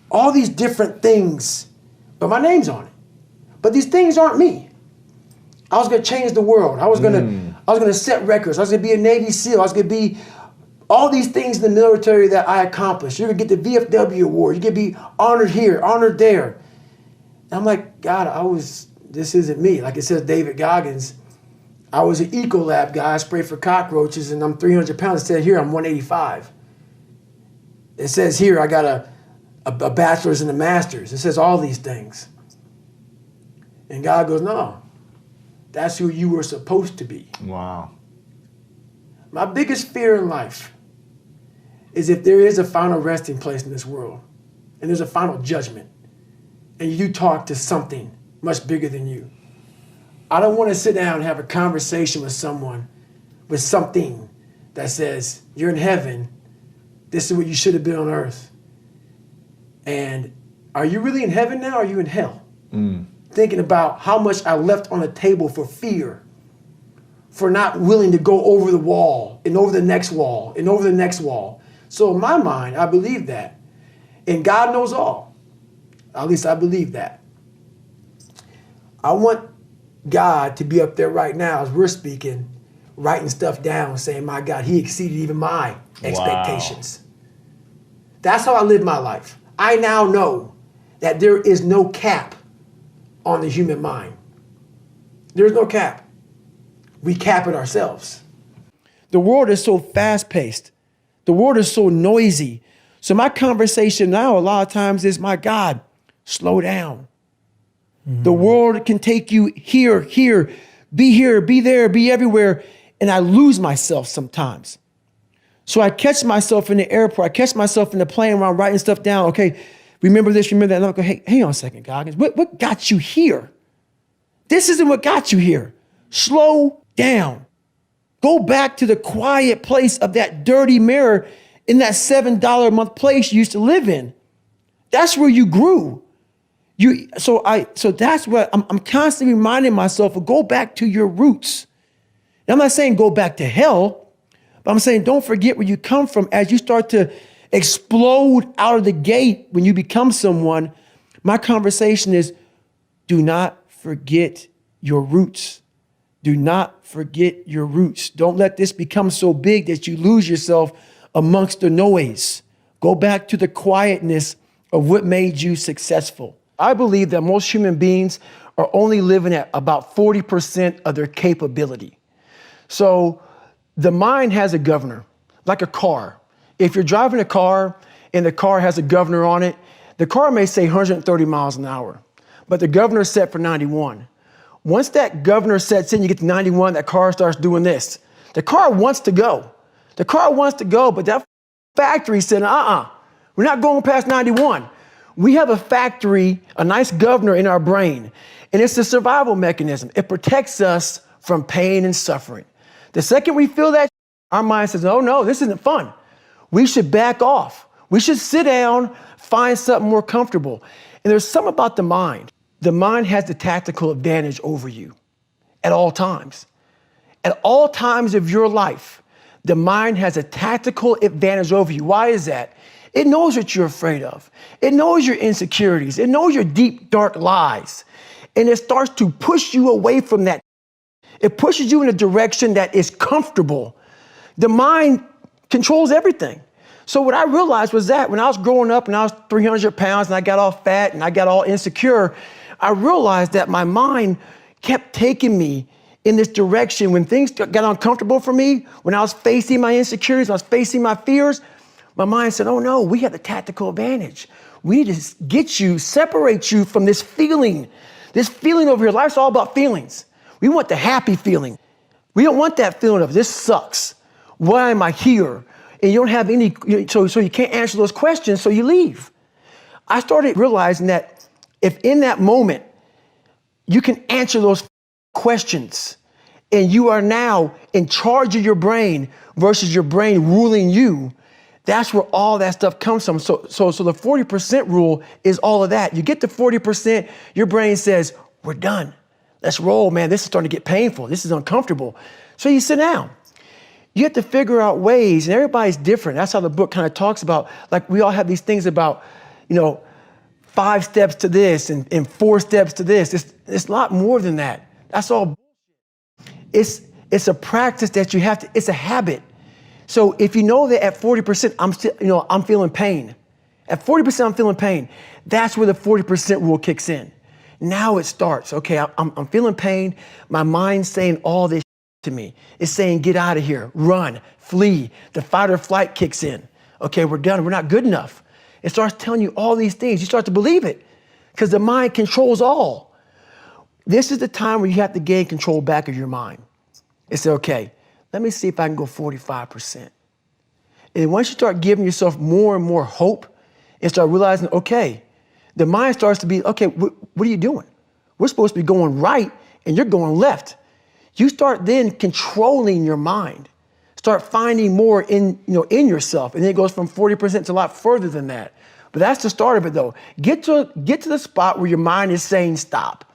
all these different things, but my name's on it. But these things aren't me. I was gonna change the world. I was gonna set records. I was gonna be a Navy SEAL. I was gonna be all these things in the military that I accomplished. You're gonna get the VFW award. You're gonna be honored here, honored there. And I'm like, God, this isn't me. Like it says David Goggins, I was an Ecolab guy. I sprayed for cockroaches and I'm 300 pounds. It said here I'm 185. It says here I got a bachelor's and a master's. It says all these things. And God goes, no, that's who you were supposed to be. Wow. My biggest fear in life is if there is a final resting place in this world and there's a final judgment and you talk to something much bigger than you. I don't want to sit down and have a conversation with someone with something that says, you're in heaven, this is what you should have been on earth. And are you really in heaven now or are you in hell? Thinking about how much I left on the table for fear, for not willing to go over the wall and over the next wall and over the next wall. So in my mind, I believe that. And God knows all. At least I believe that. I want God to be up there right now as we're speaking, writing stuff down, saying, my God, he exceeded even my expectations. That's how I live my life. I now know that there is no cap on the human mind. There's no cap. We cap it ourselves. The world is so fast-paced. The world is so noisy. So my conversation now a lot of times is, my God, slow down. The world can take you here, be there, be everywhere. And I lose myself sometimes. So I catch myself in the airport. I catch myself in the plane where I'm writing stuff down. Okay, remember this, remember that. And I'm like, hey, hang on a second, Goggins. What got you here? This isn't what got you here. Slow down. Go back to the quiet place of that dirty mirror in that $7 a month place you used to live in. That's where you grew. So that's what I'm constantly reminding myself of. Go back to your roots. And I'm not saying go back to hell, but I'm saying don't forget where you come from. As you start to explode out of the gate when you become someone, my conversation is, do not forget your roots. Do not forget your roots. Don't let this become so big that you lose yourself amongst the noise. Go back to the quietness of what made you successful. I believe that most human beings are only living at about 40% of their capability. So the mind has a governor, like a car. If you're driving a car and the car has a governor on it, the car may say 130 miles an hour, but the governor is set for 91. Once that governor sets in, you get to 91, that car starts doing this. The car wants to go. The car wants to go, but that factory said, we're not going past 91. We have a factory, a nice governor in our brain, and it's a survival mechanism. It protects us from pain and suffering. The second we feel that, our mind says, oh no, this isn't fun. We should back off. We should sit down, find something more comfortable. And there's something about the mind. The mind has the tactical advantage over you at all times. At all times of your life, the mind has a tactical advantage over you. Why is that? It knows what you're afraid of. It knows your insecurities. It knows your deep, dark lies. And it starts to push you away from that. It pushes you in a direction that is comfortable. The mind controls everything. So what I realized was that when I was growing up and I was 300 pounds and I got all fat and I got all insecure, I realized that my mind kept taking me in this direction. When things got uncomfortable for me, when I was facing my insecurities, when I was facing my fears, my mind said, oh no, we have the tactical advantage. We need to get you, separate you from this feeling over here. Life's all about feelings. We want the happy feeling. We don't want that feeling of this sucks. Why am I here? And you don't have any, so you can't answer those questions, so you leave. I started realizing that if in that moment you can answer those questions and you are now in charge of your brain versus your brain ruling you, that's where all that stuff comes from. So the 40% rule is all of that. You get to 40%, your brain says, we're done. Let's roll, man. This is starting to get painful. This is uncomfortable. So you sit down. You have to figure out ways, and everybody's different. That's how the book kind of talks about, like we all have these things about, 5 steps to this and 4 steps to this. It's a lot more than that. That's all. It's a practice that you have to, it's a habit. So if you know that at 40%, I'm still, I'm feeling pain. At 40%, I'm feeling pain. That's where the 40% rule kicks in. Now it starts. Okay, I'm feeling pain. My mind's saying all this to me. It's saying, get out of here, run, flee. The fight or flight kicks in. Okay, we're done. We're not good enough. It starts telling you all these things. You start to believe it because the mind controls all. This is the time where you have to gain control back of your mind. It's okay, let me see if I can go 45%. And once you start giving yourself more and more hope and start realizing, okay, the mind starts to be, okay, what are you doing? We're supposed to be going right and you're going left. You start then controlling your mind. Start finding more in yourself. And then it goes from 40% to a lot further than that. But that's the start of it though. Get to the spot where your mind is saying stop.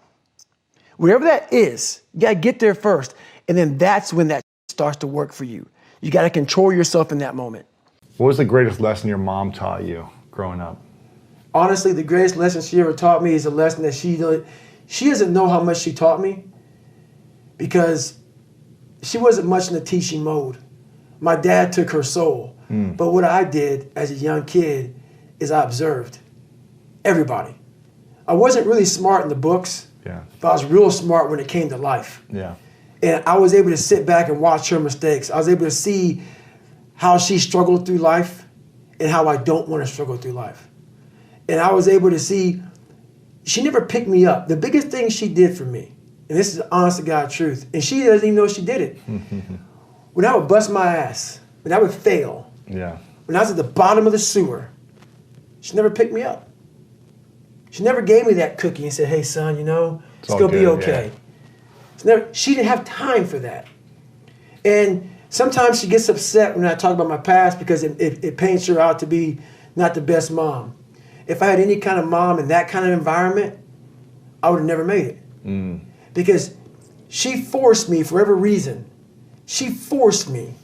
Whatever that is, you gotta get there first. And then that's when that starts to work for you. You gotta control yourself in that moment. What was the greatest lesson your mom taught you growing up? Honestly, the greatest lesson she ever taught me is a lesson that she doesn't know how much she taught me because she wasn't much in the teaching mode. My dad took her soul. But what I did as a young kid is I observed everybody. I wasn't really smart in the books, but I was real smart when it came to life. Yeah. And I was able to sit back and watch her mistakes. I was able to see how she struggled through life and how I don't want to struggle through life. And I was able to see, she never picked me up. The biggest thing she did for me, and this is the honest to God truth, and she doesn't even know she did it. When I would bust my ass, when I would fail, when I was at the bottom of the sewer, she never picked me up. She never gave me that cookie and said, hey son, it's gonna be okay. She didn't have time for that. And sometimes she gets upset when I talk about my past because it paints her out to be not the best mom. If I had any kind of mom in that kind of environment, I would have never made it. Because she forced me, for every reason, she forced me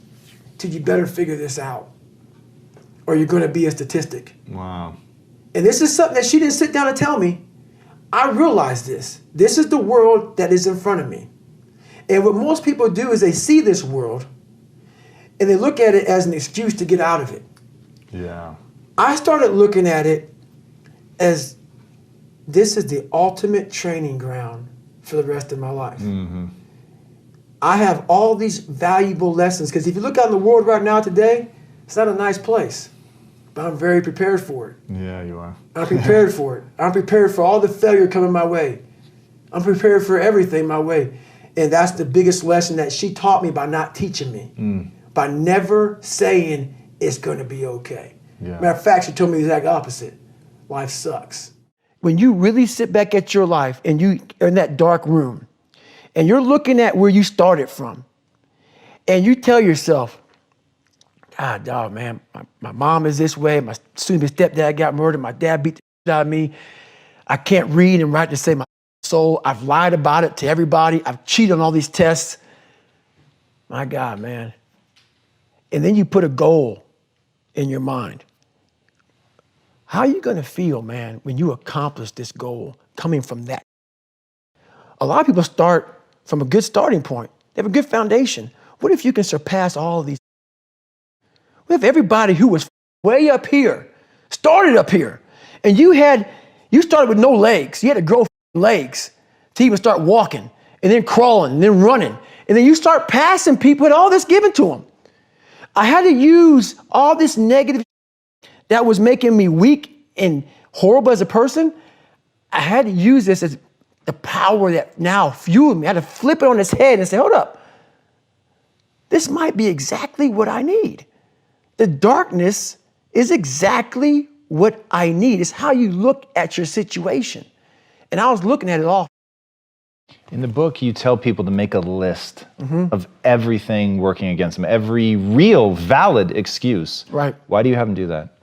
to, you better figure this out or you're gonna be a statistic. Wow. And this is something that she didn't sit down and tell me. I realized this. This is the world that is in front of me. And what most people do is they see this world and they look at it as an excuse to get out of it. Yeah. I started looking at it as this is the ultimate training ground for the rest of my life. I have all these valuable lessons because if you look out in the world right now today, it's not a nice place. But I'm very prepared for it. Yeah, you are. I'm prepared for it. I'm prepared for all the failure coming my way. I'm prepared for everything my way. And that's the biggest lesson that she taught me by not teaching me. By never saying it's going to be okay. Yeah. Matter of fact, she told me the exact opposite. Life sucks. When you really sit back at your life and you are in that dark room and you're looking at where you started from and you tell yourself, God, dog, man, my mom is this way. My soon-to-be stepdad got murdered. My dad beat the shit out of me. I can't read and write to save my soul. I've lied about it to everybody. I've cheated on all these tests. My God, man. And then you put a goal in your mind. How are you going to feel, man, when you accomplish this goal coming from that? A lot of people start from a good starting point. They have a good foundation. What if you can surpass all of these? What if everybody who was way up here started up here and you started with no legs. You had to grow legs to even start walking and then crawling and then running. And then you start passing people and all this given to them. I had to use all this negative that was making me weak and horrible as a person. I had to use this as the power that now fueled me. I had to flip it on its head and say, hold up. This might be exactly what I need. The darkness is exactly what I need. It's how you look at your situation. And I was looking at it all. In the book, you tell people to make a list of everything working against them, every real, valid excuse. Right. Why do you have them do that?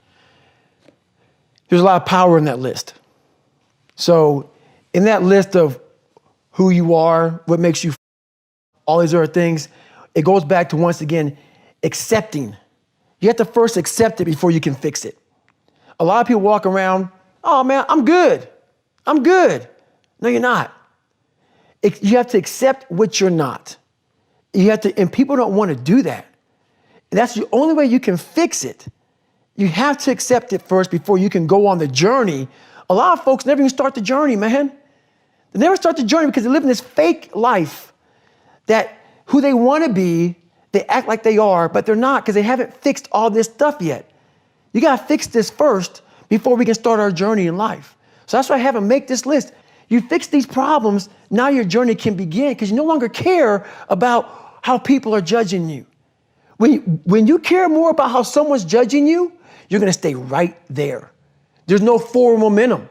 There's a lot of power in that list. So in that list of who you are, what makes you, all these other things, it goes back to, once again, accepting. You have to first accept it before you can fix it. A lot of people walk around, oh man, I'm good. I'm good. No, you're not. You have to accept what you're not. You have to, and people don't want to do that. That's the only way you can fix it. You have to accept it first before you can go on the journey. A lot of folks never even start the journey, man. They never start the journey because they live in this fake life that who they want to be, they act like they are, but they're not because they haven't fixed all this stuff yet. You got to fix this first before we can start our journey in life. So that's why I have them make this list. You fix these problems, now your journey can begin because you no longer care about how people are judging you. When you care more about how someone's judging you, you're going to stay right there. There's no forward momentum.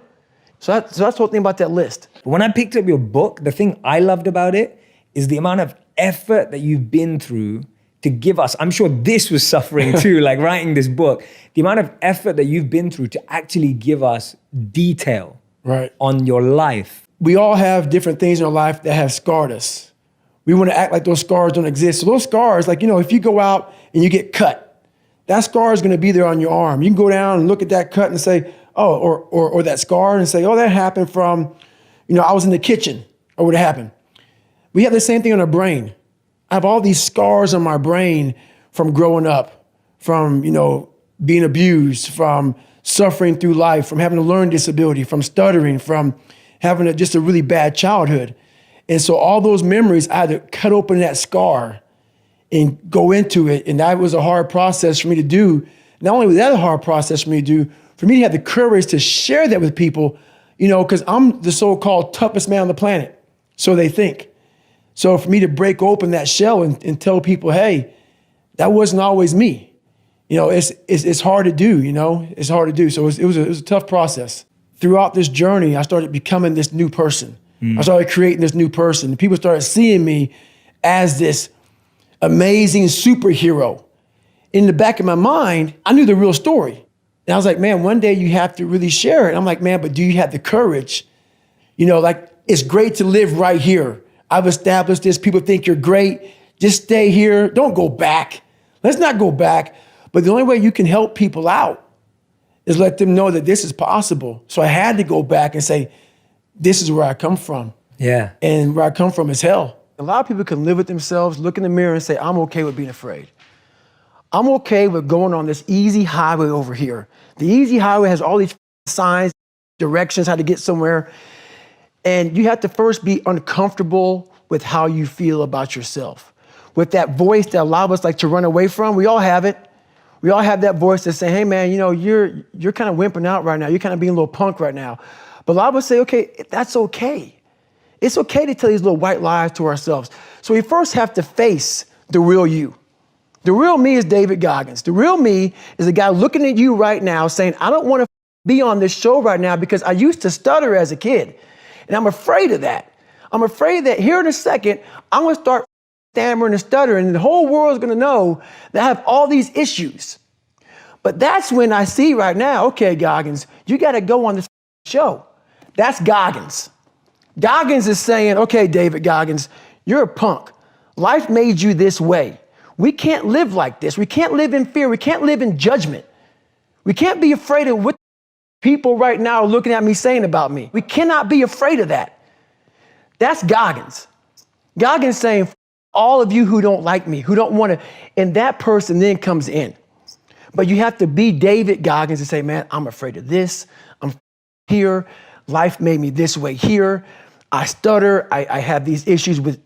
So that's the whole thing about that list. When I picked up your book, the thing I loved about it is the amount of effort that you've been through to give us. I'm sure this was suffering too, like writing this book. The amount of effort that you've been through to actually give us detail on your life. We all have different things in our life that have scarred us. We want to act like those scars don't exist. So those scars, like, if you go out and you get cut, that scar is going to be there on your arm. You can go down and look at that cut and say, oh, or that scar and say, oh, that happened from, I was in the kitchen or what happened. We have the same thing on our brain. I have all these scars on my brain from growing up, from, being abused, from suffering through life, from having a learning disability, from stuttering, from having just a really bad childhood. And so all those memories, I had to cut open that scar and go into it. And that was a hard process for me to do. Not only was that a hard process for me to do, for me to have the courage to share that with people, because I'm the so-called toughest man on the planet. So they think. So for me to break open that shell and tell people, hey, that wasn't always me. It's hard to do, it's hard to do. So it was a tough process. Throughout this journey, I started becoming this new person. I started creating this new person. And people started seeing me as this amazing superhero. In the back of my mind, I knew the real story. And I was like, man, one day you have to really share it. I'm like, man, but do you have the courage? It's great to live right here. I've established this. People think you're great. Just stay here. Don't go back. Let's not go back. But the only way you can help people out is let them know that this is possible. So I had to go back and say, this is where I come from. Yeah. And where I come from is hell. A lot of people can live with themselves, look in the mirror and say, I'm okay with being afraid. I'm okay with going on this easy highway over here. The easy highway has all these signs, directions, how to get somewhere. And you have to first be uncomfortable with how you feel about yourself. With that voice that a lot of us like to run away from, we all have it. We all have that voice that say, hey man, you're kind of wimping out right now. You're kind of being a little punk right now. But a lot of us say, okay, that's okay. It's okay to tell these little white lies to ourselves. So we first have to face the real you. The real me is David Goggins. The real me is a guy looking at you right now saying, I don't want to be on this show right now because I used to stutter as a kid. And I'm afraid of that. I'm afraid that here in a second, I'm going to start stammering and stuttering and the whole world is going to know that I have all these issues. But that's when I see right now, okay, Goggins, you got to go on this show. That's Goggins. Goggins is saying, okay, David Goggins, you're a punk. Life made you this way. We can't live like this. We can't live in fear. We can't live in judgment. We can't be afraid of what people right now are looking at me saying about me. We cannot be afraid of that. That's Goggins. Goggins saying, all of you who don't like me, who don't want to, and that person then comes in. But you have to be David Goggins and say, man, I'm afraid of this. I'm here. Life made me this way here. I stutter. I have these issues with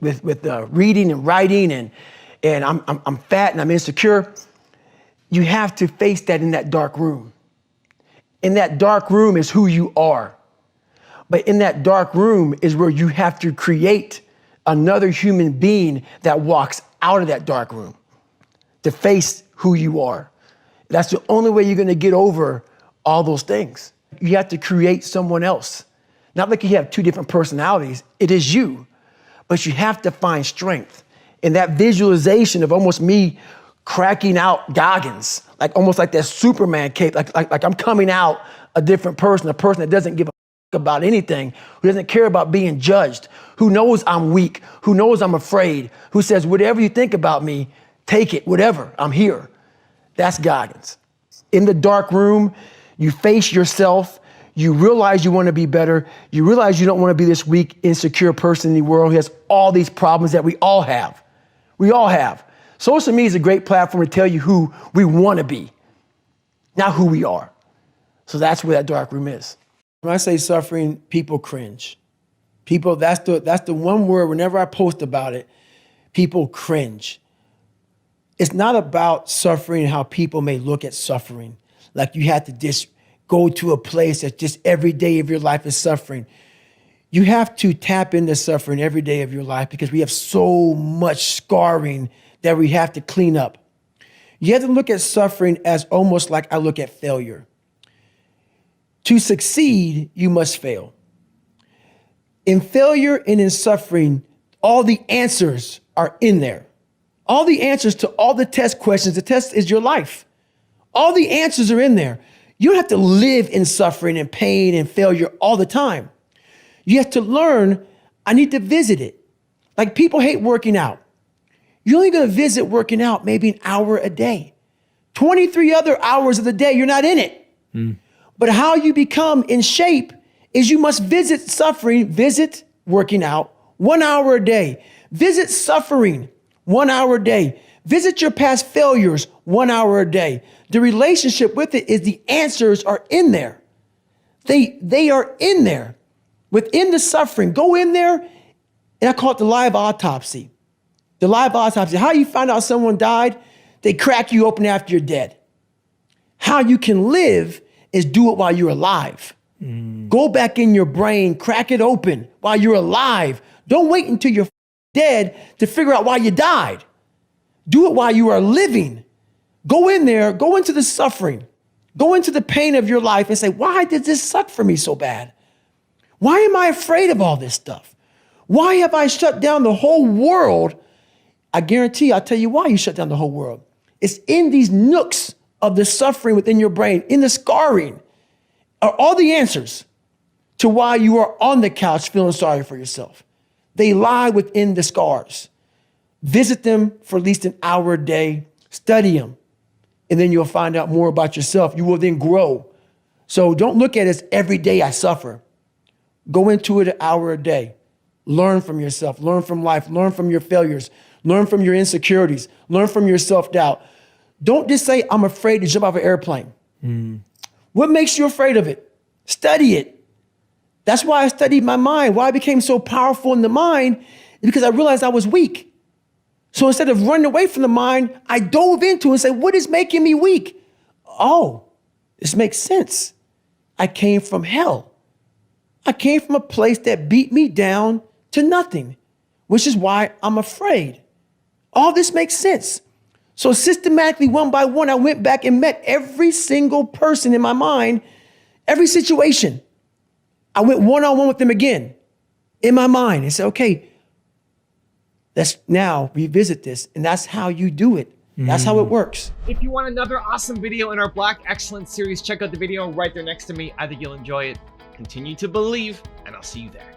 reading and writing, and I'm fat and I'm insecure. You have to face that in that dark room. In that dark room is who you are. But in that dark room is where you have to create another human being that walks out of that dark room to face who you are. That's the only way you're going to get over all those things. You have to create someone else. Not like you have two different personalities. It is you. But you have to find strength. And that visualization of almost me cracking out Goggins, like almost like that Superman cape, like I'm coming out a different person, a person that doesn't give a about anything, who doesn't care about being judged, who knows I'm weak, who knows I'm afraid, who says, whatever you think about me, take it, whatever, I'm here. That's Goggins. In the dark room, you face yourself, you realize you want to be better, you realize you don't want to be this weak, insecure person in the world who has all these problems that we all have. We all have. Social media is a great platform to tell you who we want to be, not who we are. So that's where that dark room is. When I say suffering, people cringe. People, that's the one word, whenever I post about it, people cringe. It's not about suffering and how people may look at suffering. Like you have to just go to a place that just every day of your life is suffering. You have to tap into suffering every day of your life because we have so much scarring that we have to clean up. You have to look at suffering as almost like I look at failure. To succeed, you must fail. In failure and in suffering, all the answers are in there. All the answers to all the test questions. The test is your life. All the answers are in there. You don't have to live in suffering and pain and failure all the time. You have to learn, I need to visit it. Like people hate working out. You're only going to visit working out maybe an hour a day. 23 other hours of the day, you're not in it. But how you become in shape is you must visit suffering, visit working out 1 hour a day. Visit suffering 1 hour a day. Visit your past failures 1 hour a day. The relationship with it is the answers are in there. They are in there. Within the suffering, go in there, and I call it the live autopsy. The live autopsy. How you find out someone died? They crack you open after you're dead. How you can live is do it while you're alive. Go back in your brain, crack it open while you're alive. Don't wait until you're dead to figure out why you died. Do it while you are living. Go in there, go into the suffering, go into the pain of your life and say, why did this suck for me so bad? Why am I afraid of all this stuff? Why have I shut down the whole world? I guarantee I'll tell you why you shut down the whole world. It's in these nooks of the suffering within your brain, in the scarring, are all the answers to why you are on the couch feeling sorry for yourself. They lie within the scars. Visit them for at least an hour a day, study them, and then you'll find out more about yourself. You will then grow. So don't look at it as every day I suffer. Go into it an hour a day. Learn from yourself, learn from life, learn from your failures, learn from your insecurities, learn from your self-doubt. Don't just say, I'm afraid to jump off an airplane. What makes you afraid of it? Study it. That's why I studied my mind. Why I became so powerful in the mind is because I realized I was weak. So instead of running away from the mind, I dove into it and said, what is making me weak? Oh, this makes sense. I came from hell. I came from a place that beat me down to nothing, which is why I'm afraid. All this makes sense. So systematically, one by one, I went back and met every single person in my mind, every situation. I went one-on-one with them again in my mind and said, okay, let's now revisit this. And that's how you do it. That's how it works. If you want another awesome video in our Black Excellence series, check out the video right there next to me. I think you'll enjoy it. Continue to believe, and I'll see you there.